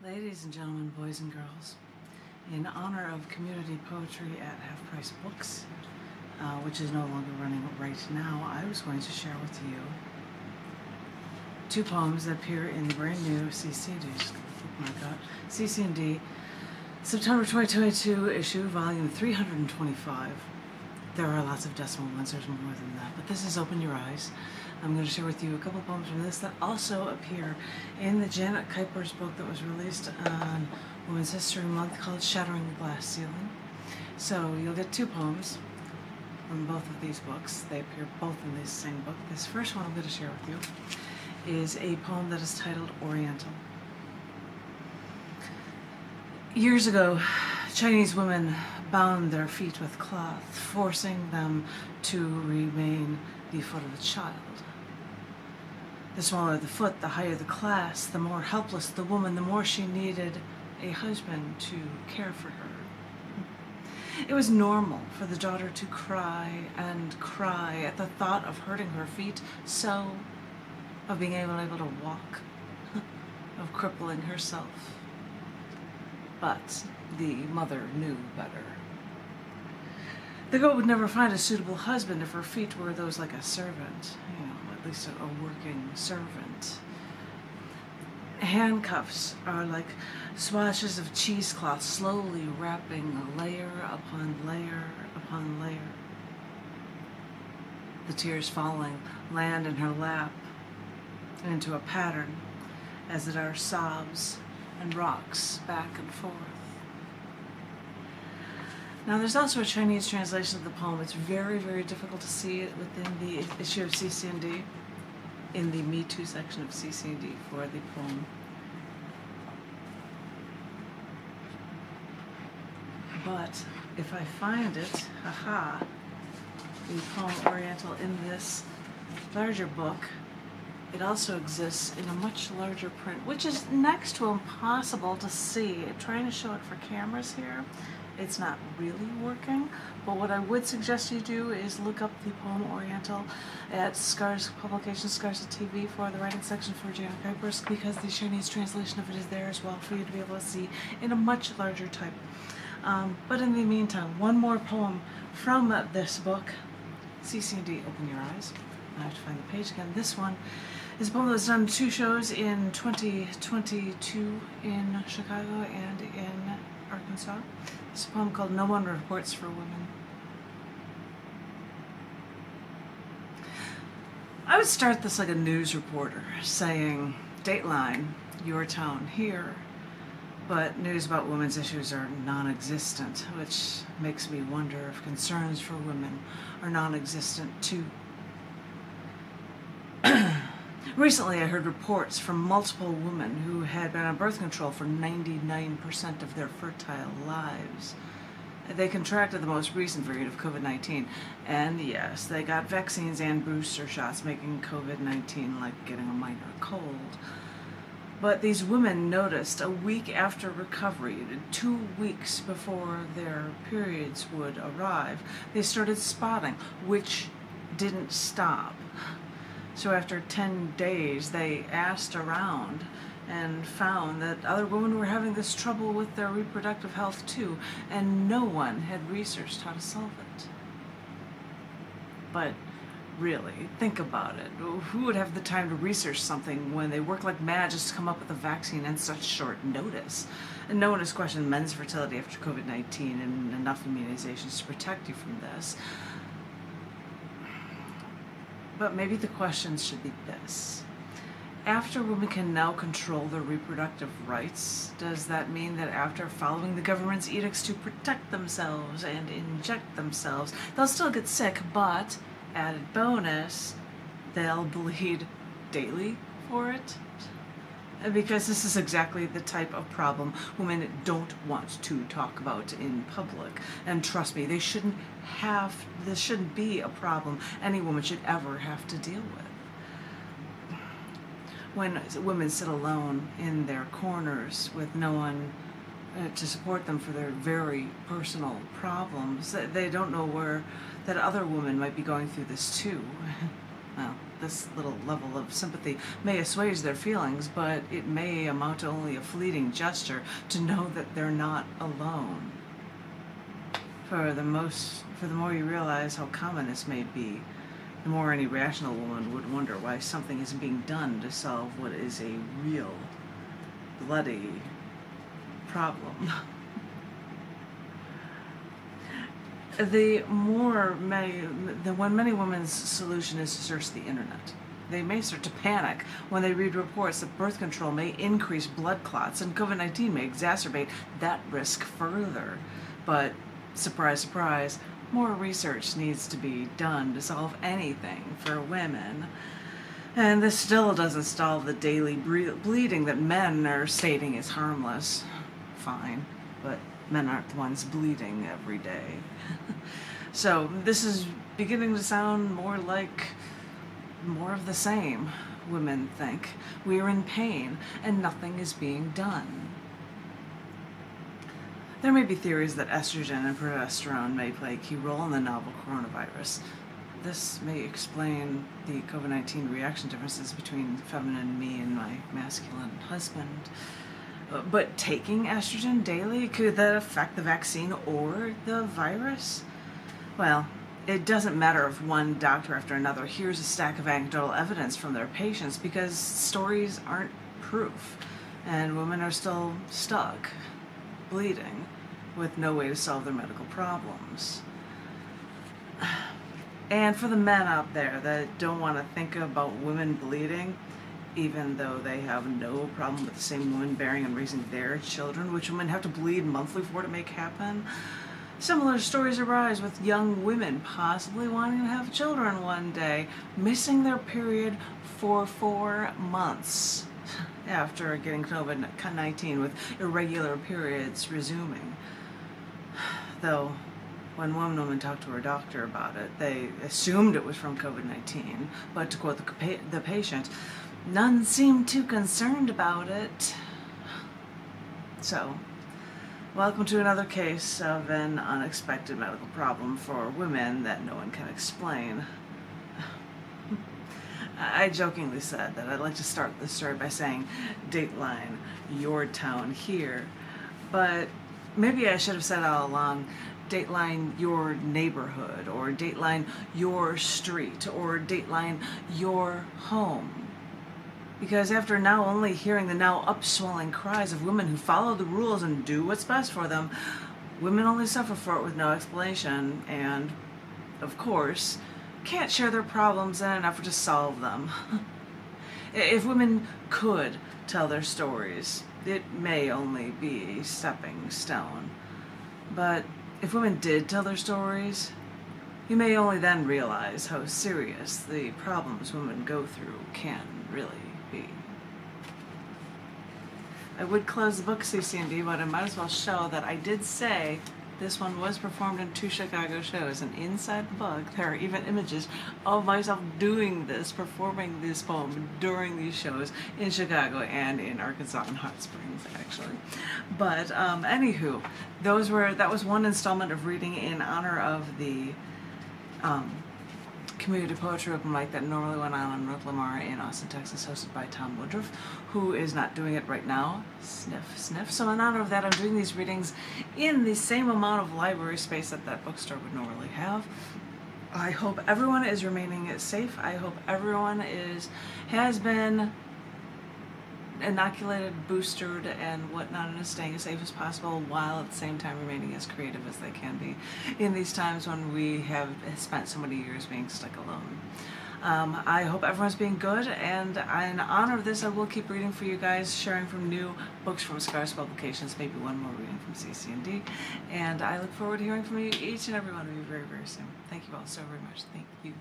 Ladies and gentlemen, boys and girls, in honor of community poetry at Half Price Books, which is no longer running right now, I was going to share with you two poems that appear in the brand new cc&d, cc&d, September 2022 issue, volume 325. There are lots of decimal ones, there's more than that, but this is Open Your Eyes. I'm going to share with you a couple poems from this that also appear in the Janet Kuypers book that was released on Women's History Month called Shattering the Glass Ceiling. So you'll get two poems from both of these books. They appear both in this same book. This first one I'm going to share with you is a poem that is titled Oriental. Years ago, Chinese women bound their feet with cloth, forcing them to remain the foot of a child. The smaller the foot, the higher the class, the more helpless the woman, the more she needed a husband to care for her. It was normal for the daughter to cry and cry at the thought of hurting her feet, so of being able to walk, of crippling herself. But the mother knew better. The girl would never find a suitable husband if her feet were those like a servant, at least a working servant. Handcuffs are like swatches of cheesecloth, slowly wrapping layer upon layer upon layer. The tears falling land in her lap into a pattern as it are sobs and rocks back and forth. Now there's also a Chinese translation of the poem. It's very, very difficult to see it within the issue of cc&d, in the Me Too section of cc&d for the poem. But if I find it, the poem Oriental in this larger book, it also exists in a much larger print, which is next to impossible to see. Trying to show it for cameras here, it's not really working, but what I would suggest you do is look up the poem Oriental at Scars Publications, Scars TV for the writing section for Janet Kuypers, because the Chinese translation of it is there as well for you to be able to see in a much larger type. But in the meantime, one more poem from this book, cc&d, Open Your Eyes. I have to find the page again. This one is a poem that was done 2 shows in 2022 in Chicago and in Arkansas. It's a poem called No One Reports for Women. I would start this like a news reporter, saying, Dateline, your town here. But news about women's issues are non-existent, which makes me wonder if concerns for women are non-existent too. Recently, I heard reports from multiple women who had been on birth control for 99% of their fertile lives. They contracted the most recent variant of COVID-19, and yes, they got vaccines and booster shots, making COVID-19 like getting a minor cold. But these women noticed a week after recovery, 2 weeks before their periods would arrive, they started spotting, which didn't stop. So after 10 days, they asked around and found that other women were having this trouble with their reproductive health too, and no one had researched how to solve it. But really, think about it. Who would have the time to research something when they work like mad just to come up with a vaccine in such short notice? And no one has questioned men's fertility after COVID-19 and enough immunizations to protect you from this. But maybe the questions should be this. After women can now control their reproductive rights, does that mean that after following the government's edicts to protect themselves and inject themselves, they'll still get sick, but added bonus, they'll bleed daily for it? Because this is exactly the type of problem women don't want to talk about in public. And trust me, this shouldn't be a problem any woman should ever have to deal with. When women sit alone in their corners with no one to support them for their very personal problems, they don't know where that other woman might be going through this too. Well, this little level of sympathy may assuage their feelings, but it may amount to only a fleeting gesture to know that they're not alone. For the more you realize how common this may be, the more any rational woman would wonder why something isn't being done to solve what is a real, bloody problem. When many women's solution is to search the internet, they may start to panic when they read reports that birth control may increase blood clots and COVID-19 may exacerbate that risk further. But surprise, surprise, more research needs to be done to solve anything for women. And this still doesn't solve the daily bleeding that men are stating is harmless. Fine, but men aren't the ones bleeding every day. So this is beginning to sound more like more of the same, women think. We are in pain and nothing is being done. There may be theories that estrogen and progesterone may play a key role in the novel coronavirus. This may explain the COVID-19 reaction differences between feminine me and my masculine husband. But taking estrogen daily, could that affect the vaccine or the virus? Well, it doesn't matter if one doctor after another hears a stack of anecdotal evidence from their patients because stories aren't proof, and women are still stuck, bleeding, with no way to solve their medical problems. And for the men out there that don't want to think about women bleeding, even though they have no problem with the same woman bearing and raising their children, which women have to bleed monthly for to make happen, similar stories arise with young women possibly wanting to have children one day, missing their period for 4 months after getting COVID-19 with irregular periods resuming. Though, when one woman talked to her doctor about it, they assumed it was from COVID-19, but to quote the patient, none seemed too concerned about it. So, welcome to another case of an unexpected medical problem for women that no one can explain. I jokingly said that I'd like to start this story by saying, Dateline, your town here. But maybe I should have said all along, Dateline your neighborhood, or Dateline your street, or Dateline your home. Because after now only hearing the now upswelling cries of women who follow the rules and do what's best for them, women only suffer for it with no explanation and, of course, can't share their problems in an effort to solve them. If women could tell their stories, it may only be a stepping stone. But if women did tell their stories, you may only then realize how serious the problems women go through can really be. I would close the book, cc&d, but I might as well show that I did say this one was performed in 2 Chicago shows, and inside the book there are even images of myself doing this, performing this poem during these shows in Chicago and in Arkansas and Hot Springs, actually. But anywho, that was one installment of reading in honor of the community poetry open mic that normally went on North Lamar in Austin, Texas, hosted by Tom Woodruff, who is not doing it right now. Sniff, sniff. So in honor of that, I'm doing these readings in the same amount of library space that that bookstore would normally have. I hope everyone is remaining safe. I hope everyone has been inoculated, boosted, and whatnot, and is staying as safe as possible while at the same time remaining as creative as they can be in these times when we have spent so many years being stuck alone. I hope everyone's being good, and in honor of this, I will keep reading for you guys, sharing from new books from Scars Publications, maybe one more reading from cc&d, and I look forward to hearing from you, each and every one of you, very, very soon. Thank you all so very much. Thank you.